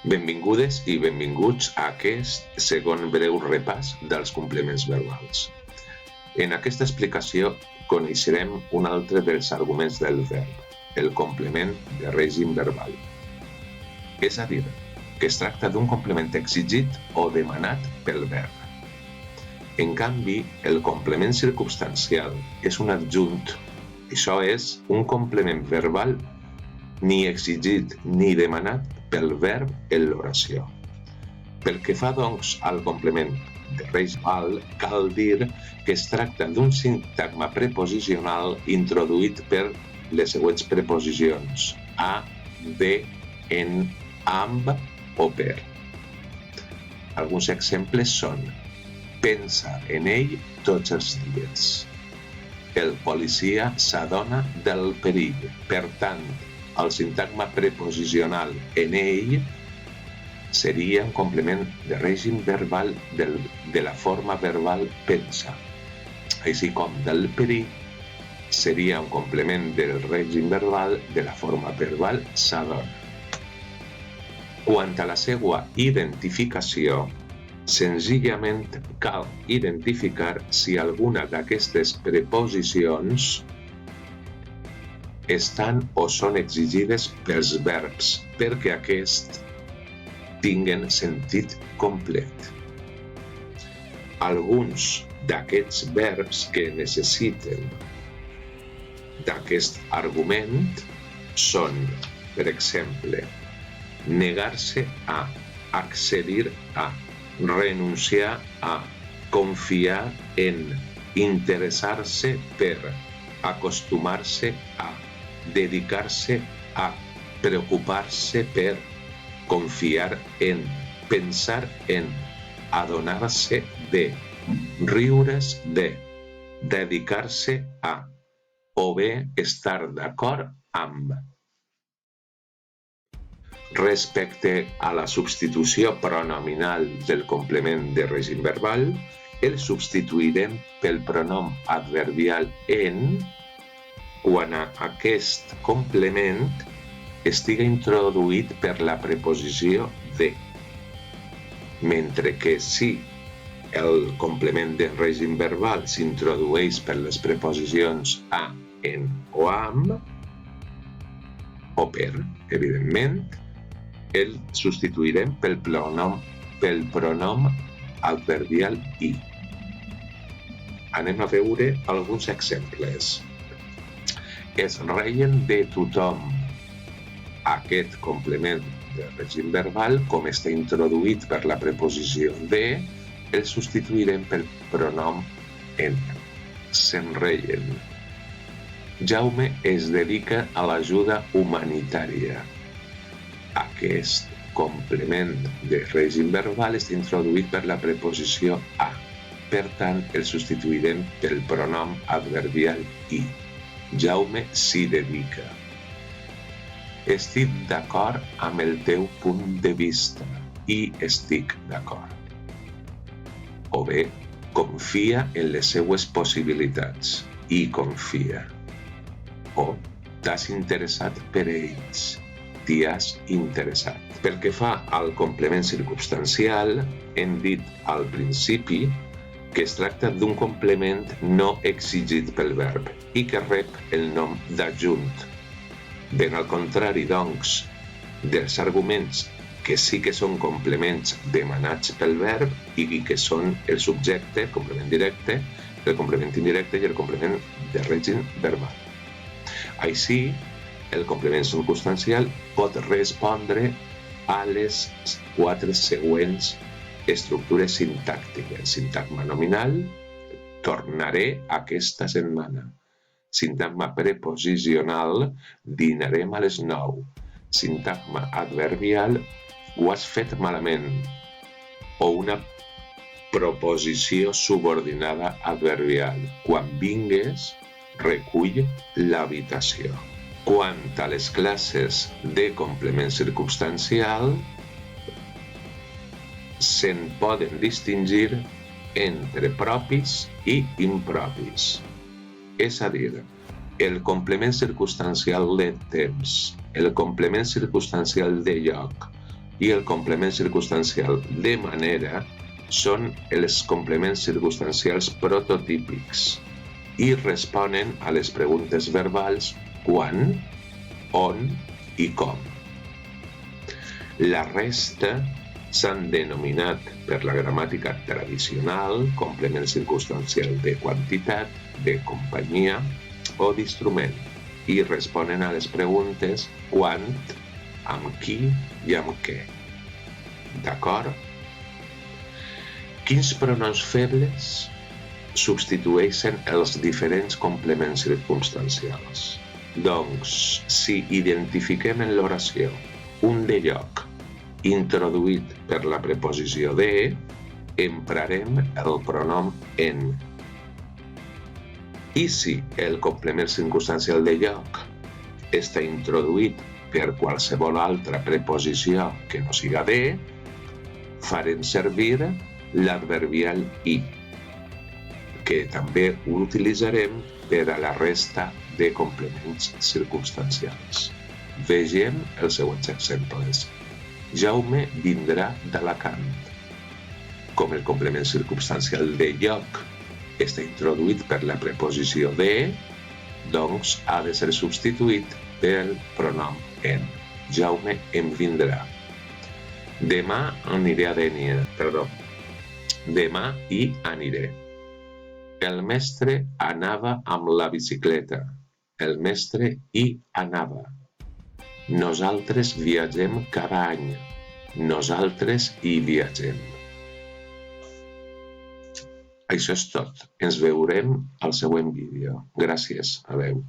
Benvingudes i benvinguts a aquest segon breu repàs dels complements verbals. En aquesta explicació coneixerem un altre dels arguments del verb, el complement de règim verbal. És a dir, que es tracta d'un complement exigit o demanat pel verb. En canvi, el complement circumstancial és un adjunt. Això és un complement verbal ni exigit ni demanat pel verb en l'oració. Pel que fa, doncs, al complement de règim verbal, cal dir que es tracta d'un sintagma preposicional introduït per les següents preposicions a, de, en, amb o per. Alguns exemples són: pensa en ell tots els dies. El policia s'adona del perill. Per tant, el sintagma preposicional en ell seria un complement de règim verbal de la forma verbal pensa, així com del perill seria un complement del règim verbal de la forma verbal s'adona. Quant a la seva identificació, senzillament cal identificar si alguna d'aquestes preposicions estan o són exigides pels verbs perquè aquests tinguen sentit complet. Alguns d'aquests verbs que necessiten d'aquest argument són, per exemple, negar-se a, accedir a, renunciar a, confiar en, interessar-se per, acostumar-se a, dedicar-se a, preocupar-se per, confiar en, pensar en, adonar-se de, riure's de, dedicar-se a, o bé estar d'acord amb. Respecte a la substitució pronominal del complement de règim verbal, el substituirem pel pronom adverbial en quan aquest complement estiga introduït per la preposició de, mentre que si el complement de règim verbal s'introdueix per les preposicions a, en o amb, o per, evidentment, el substituirem pel pronom adverbial i. Anem a veure alguns exemples. Es reien de tothom. Aquest complement de règim verbal, com està introduït per la preposició de, el substituirem pel pronom en. Se'n reien. Jaume es dedica a l'ajuda humanitària. Aquest complement de règim verbal està introduït per la preposició a. Per tant, el substituirem pel pronom adverbial i. Jaume s'hi dedica. Estic d'acord amb el teu punt de vista i estic d'acord. O bé, confia en les seues possibilitats i confia. O t'has interessat per ells, t'hi has interessat. Pel que fa al complement circumstancial, hem dit al principi que es tracta d'un complement no exigit pel verb i que rep el nom d'adjunt. Ben al contrari, doncs, dels arguments que sí que són complements demanats pel verb i que són el subjecte, el complement directe, el complement indirecte i el complement de règim verbal. Així, el complement circumstancial pot respondre a les 4 següents estructures sintàctiques. Sintagma nominal, tornaré aquesta setmana. Sintagma preposicional, dinarem a les 9. Sintagma adverbial, ho has fet malament. O una proposició subordinada adverbial. Quan vingues, recull l'habitació. Quant a les classes de complement circumstancial, se'n poden distingir entre propis i impropis. És a dir, el complement circumstancial de temps, el complement circumstancial de lloc I el complement circumstancial de manera són els complements circumstancials prototípics i responen a les preguntes verbals quan, on i com. La resta s'han denominat per la gramàtica tradicional complement circumstancial de quantitat, de companyia o d'instrument i responen a les preguntes quan, amb qui i amb què. D'acord? Quins pronoms febles substitueixen els diferents complements circumstancials? Doncs, si identifiquem en l'oració un de lloc introduït per la preposició de, emprarem el pronom en. I si el complement circumstancial de lloc està introduït per qualsevol altra preposició que no siga de, farem servir l'adverbial i, que també utilitzarem per a la resta de complements circumstancials. Vegem els següents exemples. Jaume vindrà d'Alacant. Com el complement circumstancial de lloc està introduït per la preposició de, doncs ha de ser substituït pel pronom en. Jaume em vindrà. Demà aniré a Dénia. Demà hi aniré. El mestre anava amb la bicicleta. El mestre hi anava. Nosaltres viatgem cada any. Nosaltres hi viatgem. Això és tot. Ens veurem al següent vídeo. Gràcies. Adeu.